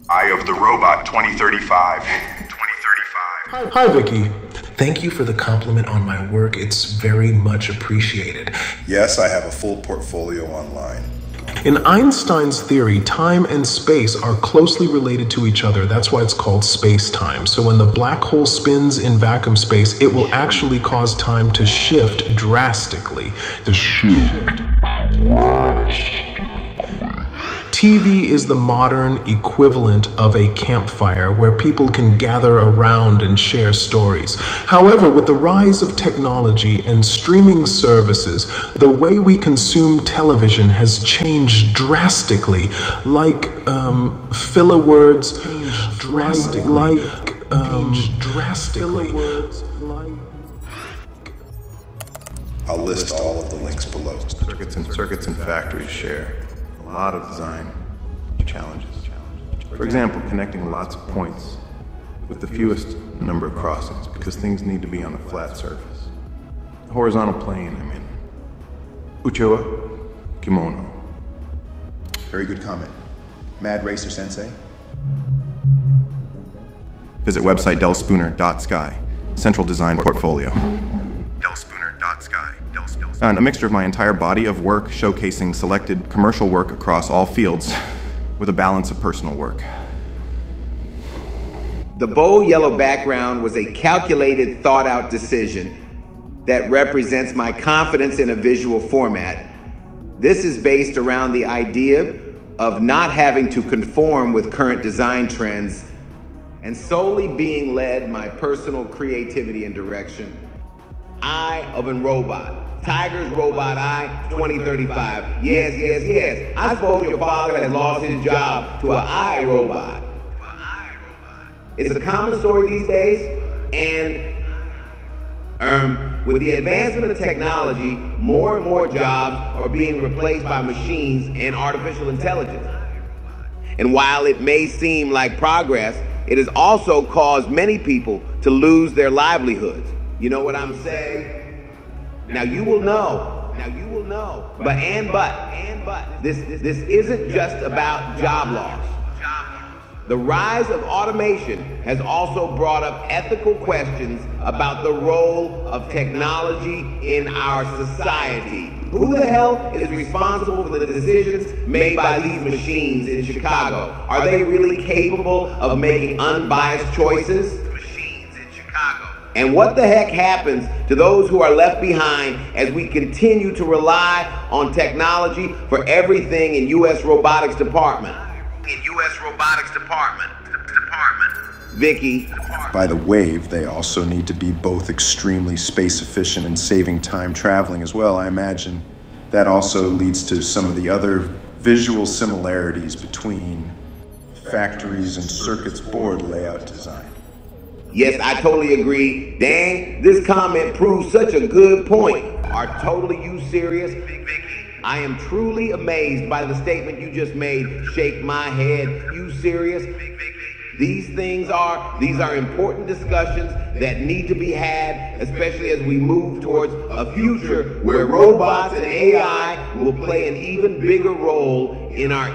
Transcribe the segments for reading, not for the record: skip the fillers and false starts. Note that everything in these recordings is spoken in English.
Eye of the Robot 2035. Hi, Vicky. Thank you for the compliment on my work. It's very much appreciated. Yes, I have a full portfolio online. In Einstein's theory, time and space are closely related to each other. That's why it's called space-time. So when the black hole spins in vacuum space, it will actually cause time to shift drastically. TV is the modern equivalent of a campfire where people can gather around and share stories. However, with the rise of technology and streaming services, the way we consume television has changed drastically. Like filler words, drastically. I'll list all of the links below. Circuits and factories share a lot of design challenges. For example, connecting lots of points with the fewest number of crossings because things need to be on a flat surface. The horizontal plane, Uchiwa, kimono. Very good comment. Mad Racer Sensei? Visit website delspooner.sky. Central Design Portfolio. delspooner.sky. And a mixture of my entire body of work showcasing selected commercial work across all fields with a balance of personal work. The bold yellow background was a calculated, thought-out decision that represents my confidence in a visual format. This is based around the idea of not having to conform with current design trends and solely being led my personal creativity and direction. Eye of a Robot. Tiger's Robot Eye 2035. Yes. I suppose your father has lost his job to an eye robot. It's a common story these days, and with the advancement of technology, more and more jobs are being replaced by machines and artificial intelligence. And while it may seem like progress, it has also caused many people to lose their livelihoods. You know what I'm saying? Now you will know. But this isn't just about job loss. The rise of automation has also brought up ethical questions about the role of technology in our society. Who the hell is responsible for the decisions made by these machines in Chicago? Are they really capable of making unbiased choices? And what the heck happens to those who are left behind as we continue to rely on technology for everything in U.S. Robotics Department? Vicky. By the wave, they also need to be both extremely space efficient and saving time traveling as well. I imagine that also leads to some of the other visual similarities between factories and circuits board layout design. Yes, I totally agree. Dang, this comment proves such a good point. Are totally you serious? I am truly amazed by the statement you just made. Shake my head. You serious? These are important discussions that need to be had, especially as we move towards a future where robots and AI will play an even bigger role in our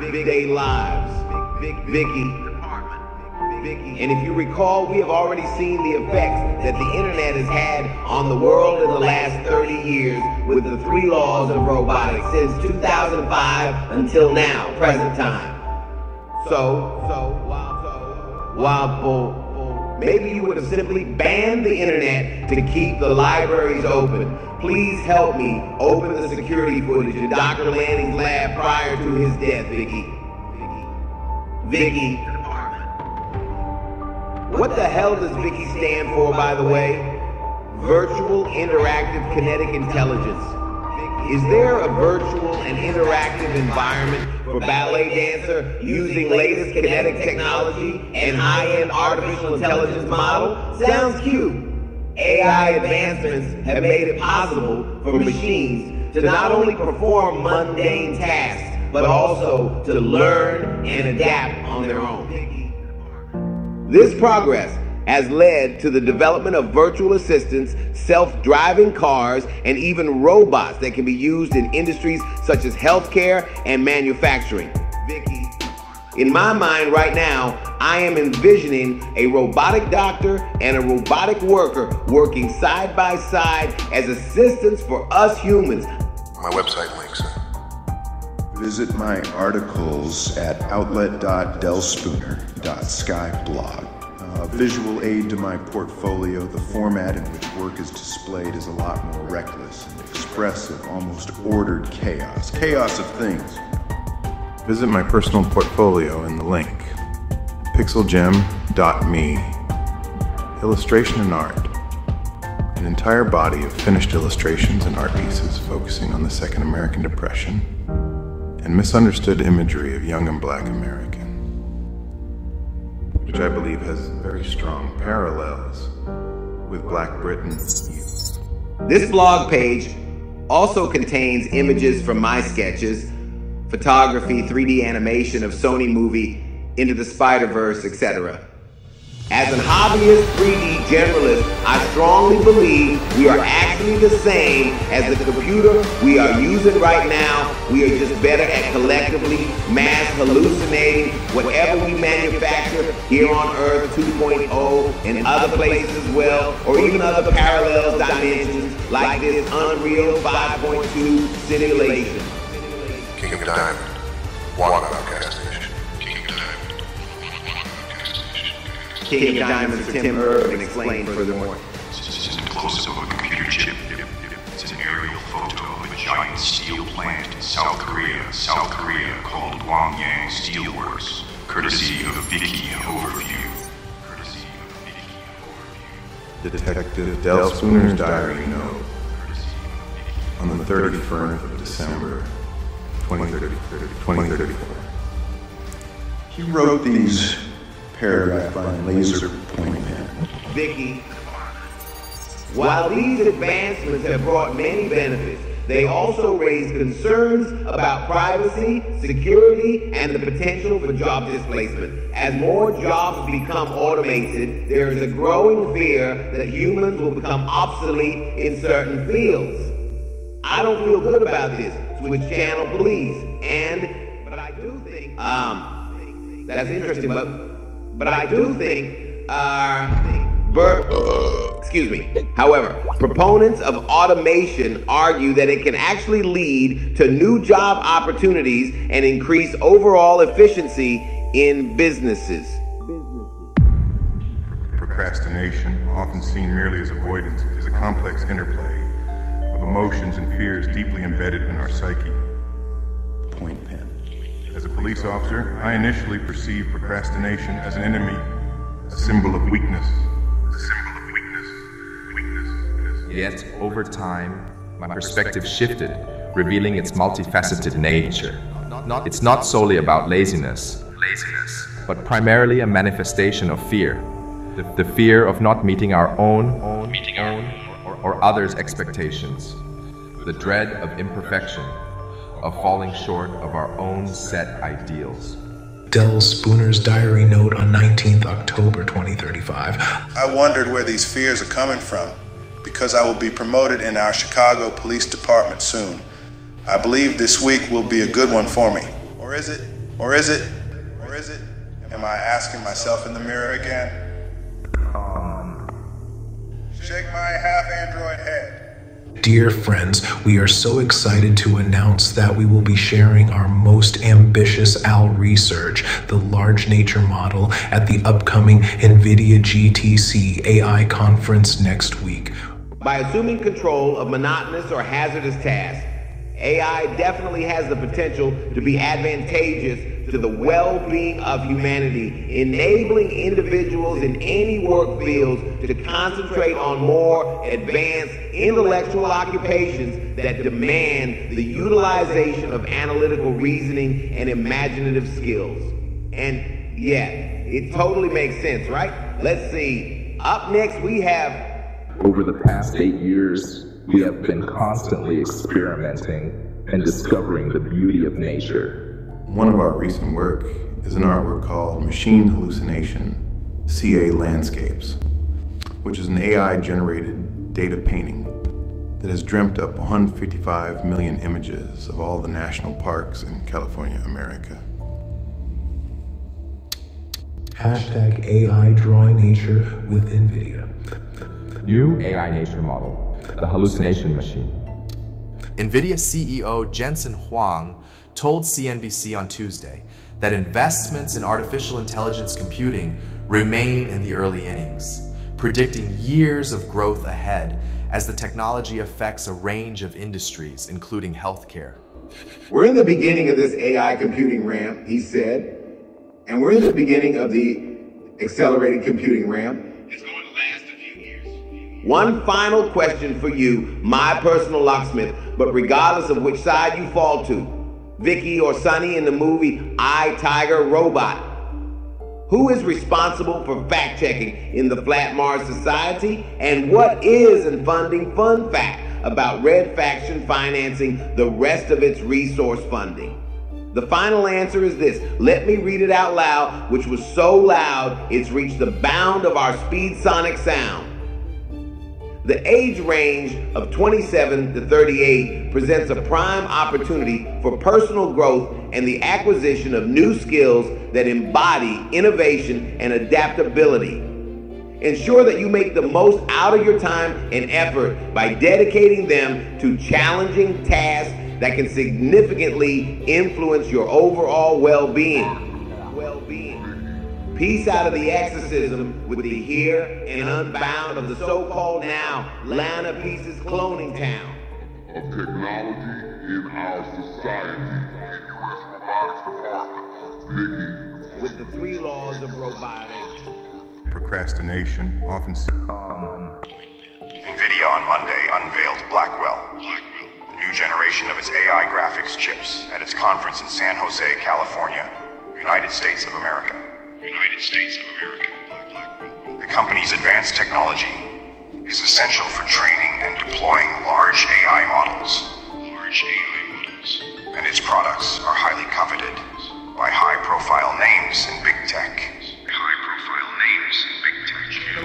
everyday lives. Vicky. And if you recall, we have already seen the effects that the internet has had on the world in the last 30 years with the 3 laws of robotics since 2005 until now, present time. While maybe you would have simply banned the internet to keep the libraries open, please help me open the security footage in Dr. Lanning's lab prior to his death, Vicky. Vicky. What the hell does Vicky stand for, by the way? Virtual Interactive Kinetic Intelligence. Is there a virtual and interactive environment for ballet dancer using latest kinetic technology and high-end artificial intelligence model? Sounds cute. AI advancements have made it possible for machines to not only perform mundane tasks, but also to learn and adapt on their own. This progress has led to the development of virtual assistants, self-driving cars, and even robots that can be used in industries such as healthcare and manufacturing. Vicky. In my mind right now, I am envisioning a robotic doctor and a robotic worker working side by side as assistants for us humans. My website links. Visit my articles at outlet.delspooner.skyblog. A visual aid to my portfolio, the format in which work is displayed is a lot more reckless and expressive, almost ordered chaos. Chaos of things. Visit my personal portfolio in the link, pixelgem.me. Illustration and art. An entire body of finished illustrations and art pieces focusing on the Second American Depression and misunderstood imagery of young and black American, which I believe has very strong parallels with Black Britain's youth. This blog page also contains images from my sketches, photography, 3D animation of Sony movie, Into the Spider-Verse, etc. As an hobbyist 3D generalist, I strongly believe we are actually the same as the computer we are using right now. We are just better at collectively mass hallucinating whatever we manufacture here on Earth 2.0 and other places as well, or even other parallel dimensions like this Unreal 5.2 simulation. King of Diamond. One Procrastination. King of Diamond. King of Diamonds, Tim Irvin explained furthermore. This isn't a close-up of a computer chip. It's an aerial photo of a giant steel plant in South Korea, called Gwangyang Steelworks, courtesy of Vicky Overview. Detective Del Spooner's diary note on the 31st of December, 2034. He wrote these paragraphs by laser point pen. Vicky, while these advancements have brought many benefits, they also raise concerns about privacy, security, and the potential for job displacement. As more jobs become automated, there is a growing fear that humans will become obsolete in certain fields. I don't feel good about this. Switch channel, please. But I do think, that's interesting, but I do think, However, proponents of automation argue that it can actually lead to new job opportunities and increase overall efficiency in businesses. Procrastination, often seen merely as avoidance, is a complex interplay of emotions and fears deeply embedded in our psyche. Point pen. As a police officer, I initially perceived procrastination as an enemy, a symbol of weakness. Yet, over time, my perspective shifted, revealing its multifaceted nature. It's not solely about laziness, but primarily a manifestation of fear. The fear of not meeting our own or others' expectations. The dread of imperfection, of falling short of our own set ideals. Del Spooner's diary note on 19th October 2035. I wondered where these fears are coming from, because I will be promoted in our Chicago Police Department soon. I believe this week will be a good one for me. Or is it? Am I asking myself in the mirror again? Shake my half-android head. Dear friends, we are so excited to announce that we will be sharing our most ambitious AL research, the large nature model, at the upcoming NVIDIA GTC AI conference next week. By assuming control of monotonous or hazardous tasks, AI definitely has the potential to be advantageous to the well-being of humanity, enabling individuals in any work fields to concentrate on more advanced intellectual occupations that demand the utilization of analytical reasoning and imaginative skills. And yeah, it totally makes sense, right? Let's see. Up next, we have... Over the past 8 years, we have been constantly experimenting and discovering the beauty of nature. One of our recent work is an artwork called Machine Hallucination, CA Landscapes, which is an AI-generated data painting that has dreamt up 155 million images of all the national parks in California, America. Hashtag AI drawing nature with NVIDIA. New AI nature model, the hallucination machine. NVIDIA CEO Jensen Huang told CNBC on Tuesday that investments in artificial intelligence computing remain in the early innings, predicting years of growth ahead as the technology affects a range of industries, including healthcare. We're in the beginning of this AI computing ramp, he said, and we're in the beginning of the accelerated computing ramp. It's going to last a few years. One final question for you, my personal locksmith, but regardless of which side you fall to, Vicky or Sonny in the movie I, Tiger, Robot. Who is responsible for fact-checking in the Flat Mars Society? And what is and funding fun fact about Red Faction financing the rest of its resource funding? The final answer is this. Let me read it out loud, which was so loud it's reached the bound of our speed sonic sound. The age range of 27 to 38 presents a prime opportunity for personal growth and the acquisition of new skills that embody innovation and adaptability. Ensure that you make the most out of your time and effort by dedicating them to challenging tasks that can significantly influence your overall well-being. Peace out of the exorcism with the here and unbound of the so-called now Lana Pieces cloning town. Of technology in our society. U.S. Robotics Department. With the 3 laws of robotics. Procrastination, often NVIDIA on Monday unveiled Blackwell, the new generation of its AI graphics chips at its conference in San Jose, California, United States of America. The company's advanced technology is essential for training and deploying large AI models. And its products are highly coveted by high-profile names in big tech.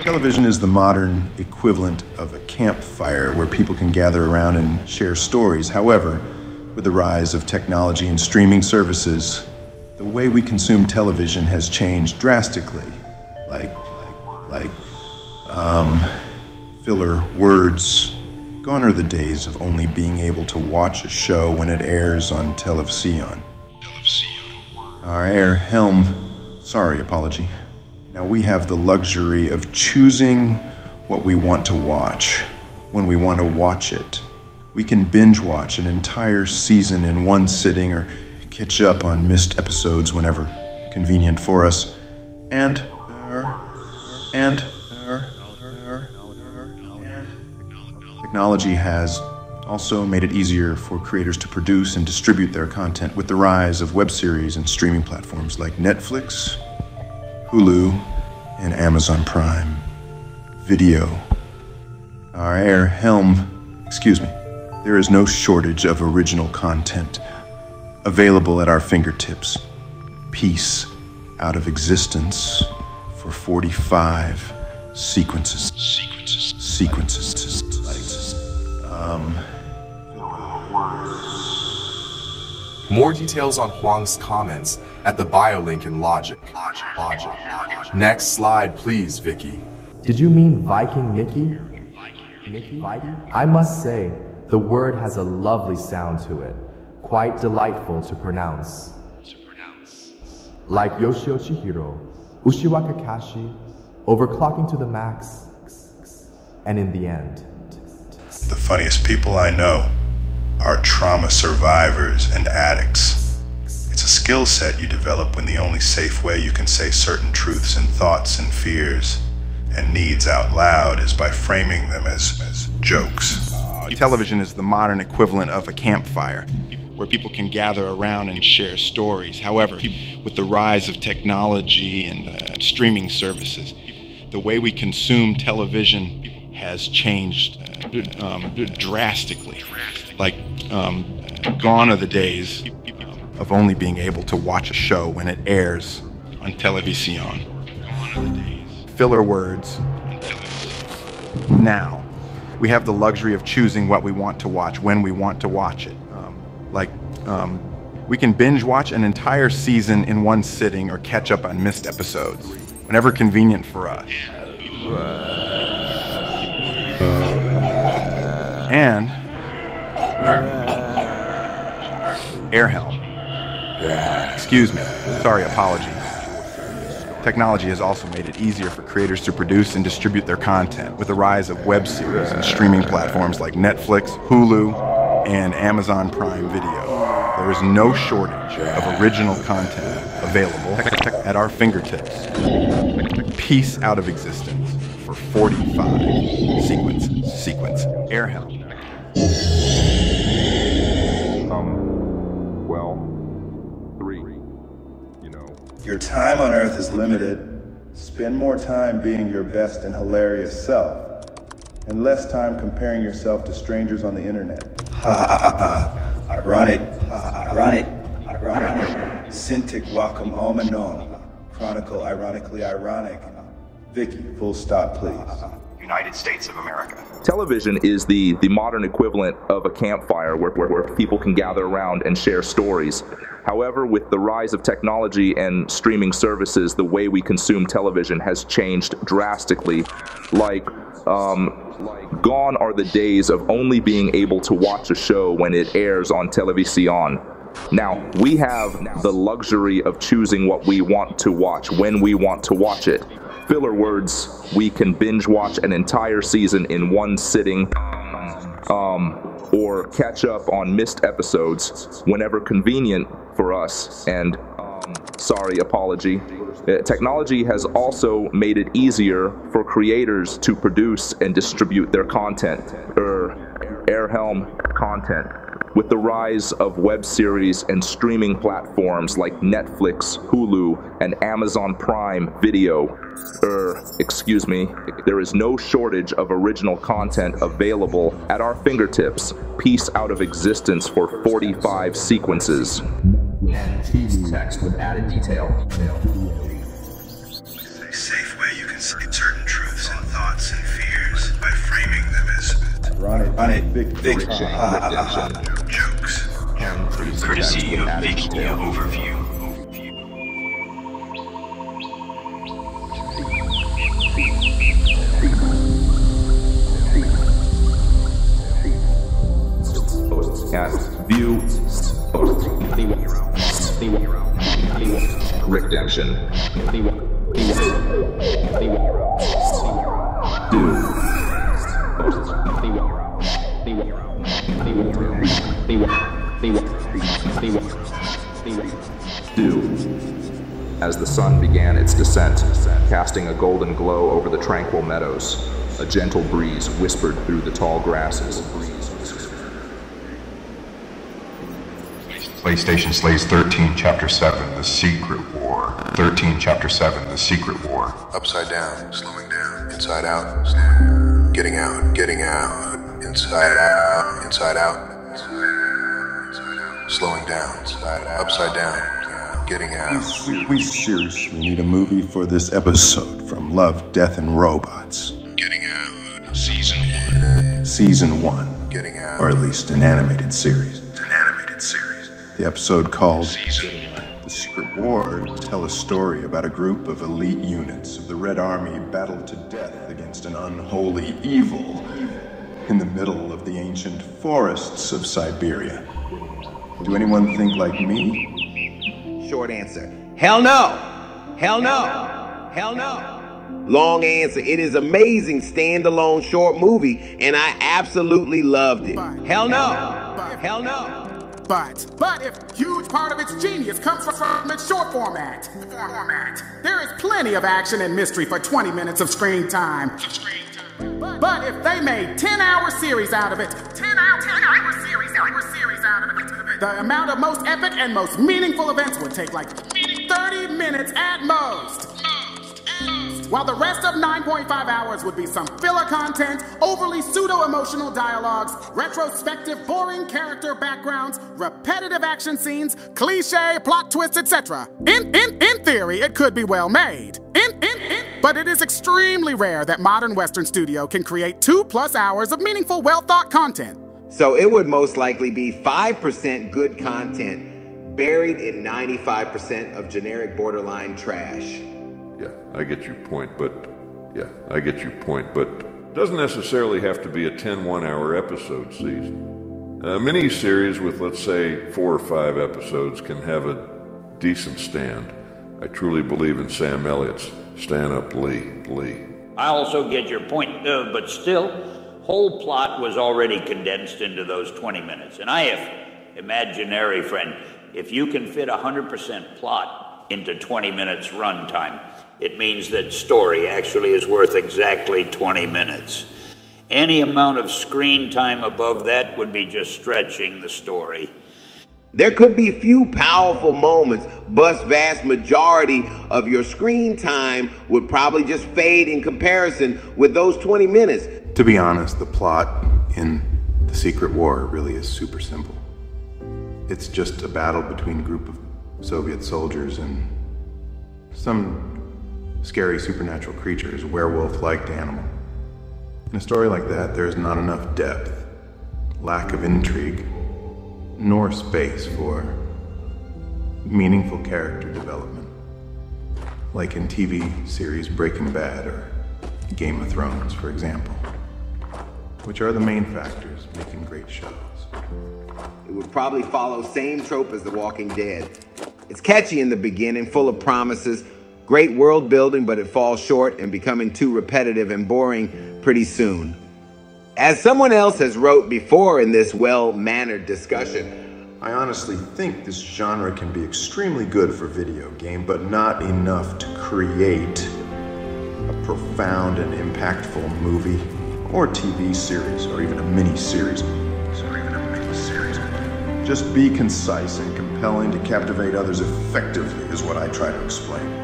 Television is the modern equivalent of a campfire where people can gather around and share stories. However, with the rise of technology and streaming services, the way we consume television has changed drastically. Filler words. Gone are the days of only being able to watch a show when it airs on television. Our apology. Now we have the luxury of choosing what we want to watch when we want to watch it. We can binge watch an entire season in one sitting or catch up on missed episodes whenever convenient for us. And technology has also made it easier for creators to produce and distribute their content with the rise of web series and streaming platforms like Netflix, Hulu, and Amazon Prime Video. There is no shortage of original content available at our fingertips. Peace out of existence for 45 sequences. More details on Huang's comments at the bio link in Logic. Next slide, please, Vicky. Did you mean Viking Mickey? I must say, the word has a lovely sound to it, quite delightful to pronounce. Like Yoshio Chihiro, Ushiwa Kakashi, overclocking to the max, and in the end. The funniest people I know are trauma survivors and addicts. It's a skill set you develop when the only safe way you can say certain truths and thoughts and fears and needs out loud is by framing them as jokes. Television is the modern equivalent of a campfire, where people can gather around and share stories. However, with the rise of technology and streaming services, the way we consume television has changed drastically. Gone are the days of only being able to watch a show when it airs on television. Filler words. Now, we have the luxury of choosing what we want to watch when we want to watch it. We can binge watch an entire season in one sitting or catch up on missed episodes, whenever convenient for us. And air help. Excuse me. Sorry, apologies. Technology has also made it easier for creators to produce and distribute their content with the rise of web series and streaming platforms like Netflix, Hulu, and Amazon Prime Video. There is no shortage of original content available at our fingertips. Piece out of existence for 45 sequence. Air help. Your time on Earth is limited. Spend more time being your best and hilarious self, and less time comparing yourself to strangers on the internet. Ha ha ha ha. Ironic. Ironic. Cintiq wacom almanon. Chronicle ironically ironic. Vicky, full stop, please. United States of America. Television is the modern equivalent of a campfire where people can gather around and share stories. However, with the rise of technology and streaming services, the way we consume television has changed drastically. Gone are the days of only being able to watch a show when it airs on television. Now, we have the luxury of choosing what we want to watch when we want to watch it. Filler words, we can binge watch an entire season in one sitting, or catch up on missed episodes whenever convenient for us. And apology. Technology has also made it easier for creators to produce and distribute their content, content. With the rise of web series and streaming platforms like Netflix, Hulu, and Amazon Prime Video, there is no shortage of original content available at our fingertips, piece out of existence for 45 sequences. And text with added detail. A safe way you can see certain truths and thoughts and fears by framing them as jokes. Courtesy of Vicky Overview. View. Redemption. As the sun began its descent, casting a golden glow over the tranquil meadows, a gentle breeze whispered through the tall grasses. PlayStation slays 13, Chapter 7, The Secret War. 13, Chapter 7, The Secret War. Upside down, slowing down, inside out, slowing down, getting out, inside out, slowing down, upside down, getting out. We seriously need a movie for this episode from Love, Death, and Robots. Getting out, Season 1. Getting out. Or at least an animated series. The episode called The Secret War tell a story about a group of elite units of the Red Army battled to death against an unholy evil in the middle of the ancient forests of Siberia. Do anyone think like me? Short answer. Hell no. Hell no. Hell no. Long answer. It is amazing standalone short movie, and I absolutely loved it. Hell no. Hell no. But if a huge part of its genius comes from its short format, there is plenty of action and mystery for 20 minutes of screen time. But if they made 10-hour series out of it, the amount of most epic and most meaningful events would take like 30 minutes at most. While the rest of 9.5 hours would be some filler content, overly pseudo-emotional dialogues, retrospective boring character backgrounds, repetitive action scenes, cliche plot twists, etc. In theory, it could be well made. But it is extremely rare that modern Western studio can create 2+ hours of meaningful, well-thought content. So it would most likely be 5% good content buried in 95% of generic borderline trash. Yeah, I get your point, but doesn't necessarily have to be a 10 one-hour episode season. A mini-series with, let's say, 4 or 5 episodes can have a decent stand. I truly believe in Sam Elliott's Stand Up Lee. I also get your point, but still, whole plot was already condensed into those 20 minutes. And I have imaginary friend, if you can fit 100% plot into 20 minutes runtime, it means that story actually is worth exactly 20 minutes. Any amount of screen time above that would be just stretching the story. There could be few powerful moments, but vast majority of your screen time would probably just fade in comparison with those 20 minutes. To be honest, the plot in The Secret War really is super simple. It's just a battle between a group of Soviet soldiers and some scary supernatural creatures, werewolf-like animal. In a story like that, there's not enough depth, lack of intrigue, nor space for meaningful character development, like in TV series Breaking Bad or Game of Thrones, for example, which are the main factors making great shows. It would probably follow same trope as The Walking Dead. It's catchy in the beginning, full of promises, great world building, but it falls short and becoming too repetitive and boring pretty soon. As someone else has wrote before in this well-mannered discussion, I honestly think this genre can be extremely good for video game, but not enough to create a profound and impactful movie or TV series, or even a mini-series. Just be concise and compelling to captivate others effectively is what I try to explain.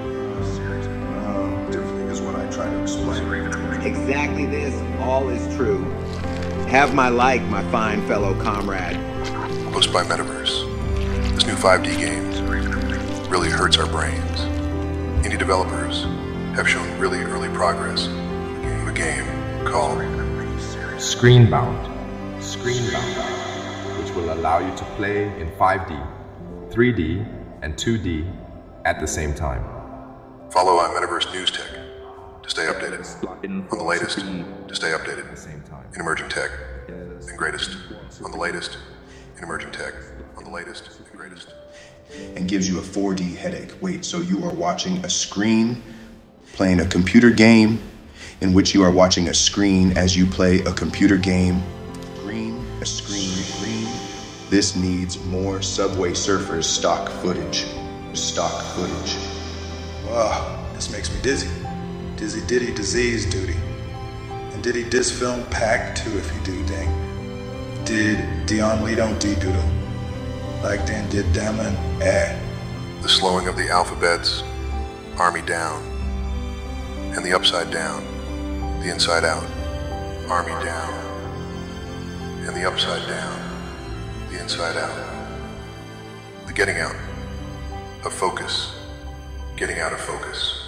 Exactly this, all is true. Have my like, my fine fellow comrade. Hosted by Metaverse. This new 5D game really hurts our brains. Indie developers have shown really early progress. A game called Screenbound, which will allow you to play in 5D, 3D, and 2D at the same time. Follow on Metaverse News Tech to stay updated on the latest, to stay updated in emerging tech and greatest on the latest in emerging tech on the latest and greatest. And gives you a 4D headache. Wait, so you are watching a screen playing a computer game in which you are watching a screen as you play a computer game? Green. This needs more Subway Surfers stock footage. Wow, this makes me dizzy. Dizzy Diddy Disease Duty. And Diddy Diss Film Pack 2 if you do ding. Did Dion Lee don't D-doodle. Like Dan did Damon The slowing of the alphabets, Army down. And the upside down, the inside out, Army down. And the upside down, the inside out. The getting out of focus. Getting out of focus.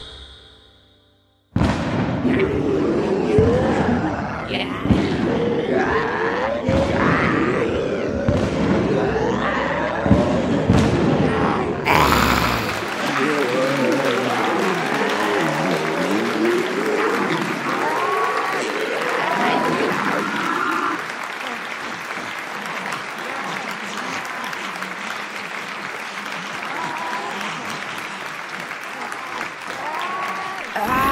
Ah!